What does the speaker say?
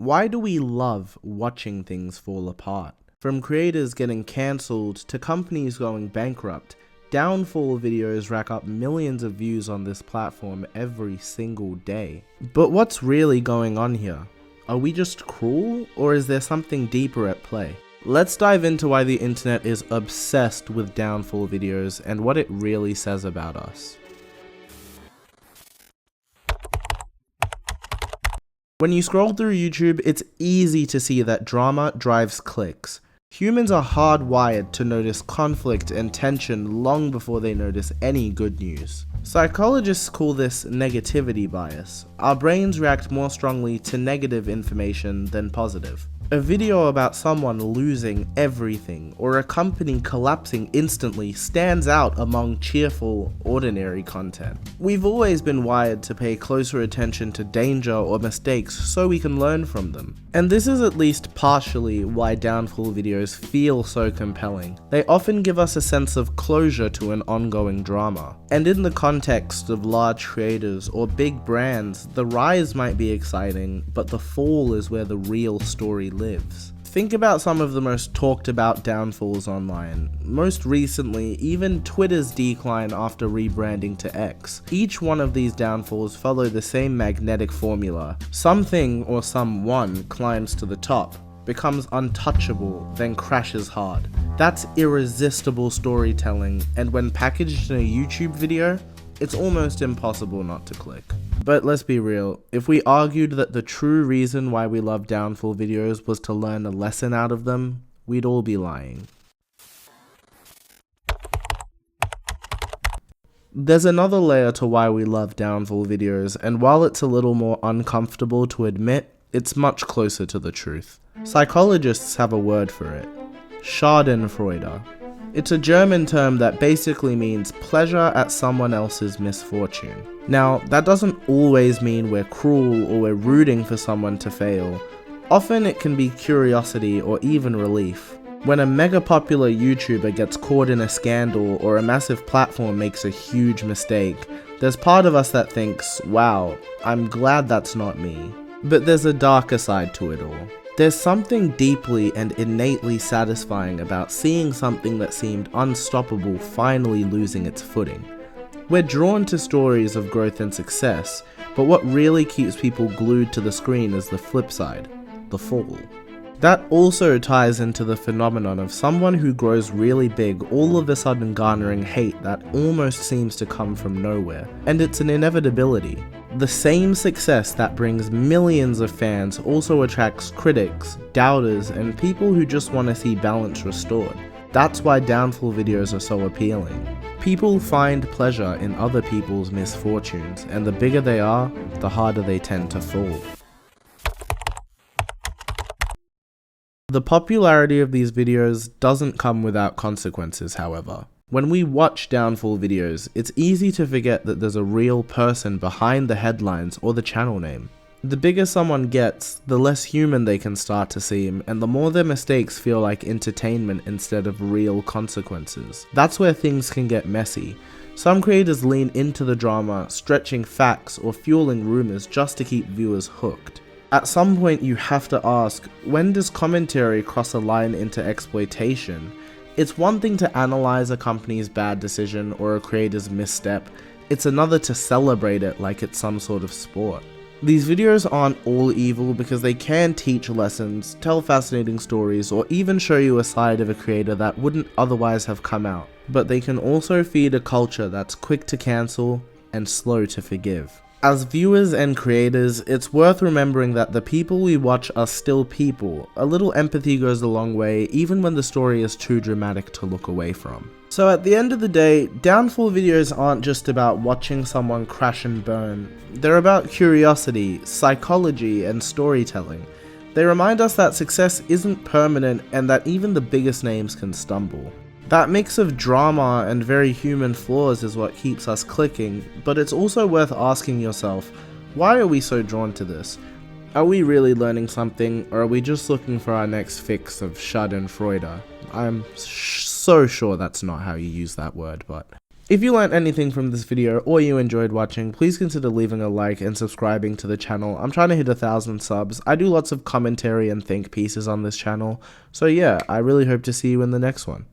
Why do we love watching things fall apart? From creators getting cancelled to companies going bankrupt, downfall videos rack up millions of views on this platform every single day. But what's really going on here? Are we just cruel, or is there something deeper at play? Let's dive into why the internet is obsessed with downfall videos and what it really says about us. When you scroll through YouTube, it's easy to see that drama drives clicks. Humans are hardwired to notice conflict and tension long before they notice any good news. Psychologists call this negativity bias. Our brains react more strongly to negative information than positive. A video about someone losing everything or a company collapsing instantly stands out among cheerful, ordinary content. We've always been wired to pay closer attention to danger or mistakes so we can learn from them. And this is at least partially why downfall videos feel so compelling. They often give us a sense of closure to an ongoing drama. And in the context of large creators or big brands, the rise might be exciting, but the fall is where the real story lives. Think about some of the most talked about downfalls online. Most recently, even Twitter's decline after rebranding to X. Each one of these downfalls follow the same magnetic formula. Something or someone climbs to the top, becomes untouchable, then crashes hard. That's irresistible storytelling, and when packaged in a YouTube video, it's almost impossible not to click. But let's be real, if we argued that the true reason why we love downfall videos was to learn a lesson out of them, we'd all be lying. There's another layer to why we love downfall videos, and while it's a little more uncomfortable to admit, it's much closer to the truth. Psychologists have a word for it: schadenfreude. It's a German term that basically means pleasure at someone else's misfortune. Now, that doesn't always mean we're cruel or we're rooting for someone to fail. Often it can be curiosity or even relief. When a mega popular YouTuber gets caught in a scandal or a massive platform makes a huge mistake, there's part of us that thinks, wow, I'm glad that's not me. But there's a darker side to it all. There's something deeply and innately satisfying about seeing something that seemed unstoppable finally losing its footing. We're drawn to stories of growth and success, but what really keeps people glued to the screen is the flip side, the fall. That also ties into the phenomenon of someone who grows really big all of a sudden garnering hate that almost seems to come from nowhere, and it's an inevitability. The same success that brings millions of fans also attracts critics, doubters, and people who just want to see balance restored. That's why downfall videos are so appealing. People find pleasure in other people's misfortunes, and the bigger they are, the harder they tend to fall. The popularity of these videos doesn't come without consequences, however. When we watch downfall videos, it's easy to forget that there's a real person behind the headlines or the channel name. The bigger someone gets, the less human they can start to seem, and the more their mistakes feel like entertainment instead of real consequences. That's where things can get messy. Some creators lean into the drama, stretching facts or fueling rumors just to keep viewers hooked. At some point you have to ask, when does commentary cross a line into exploitation? It's one thing to analyze a company's bad decision or a creator's misstep, it's another to celebrate it like it's some sort of sport. These videos aren't all evil because they can teach lessons, tell fascinating stories, or even show you a side of a creator that wouldn't otherwise have come out. But they can also feed a culture that's quick to cancel and slow to forgive. As viewers and creators, it's worth remembering that the people we watch are still people. A little empathy goes a long way, even when the story is too dramatic to look away from. So at the end of the day, downfall videos aren't just about watching someone crash and burn. They're about curiosity, psychology, and storytelling. They remind us that success isn't permanent and that even the biggest names can stumble. That mix of drama and very human flaws is what keeps us clicking, but it's also worth asking yourself, why are we so drawn to this? Are we really learning something, or are we just looking for our next fix of schadenfreude? I'm so sure that's not how you use that word, but If you learned anything from this video or you enjoyed watching, please consider leaving a like and subscribing to the channel. I'm trying to hit 1,000 subs. I do lots of commentary and think pieces on this channel. So yeah, I really hope to see you in the next one.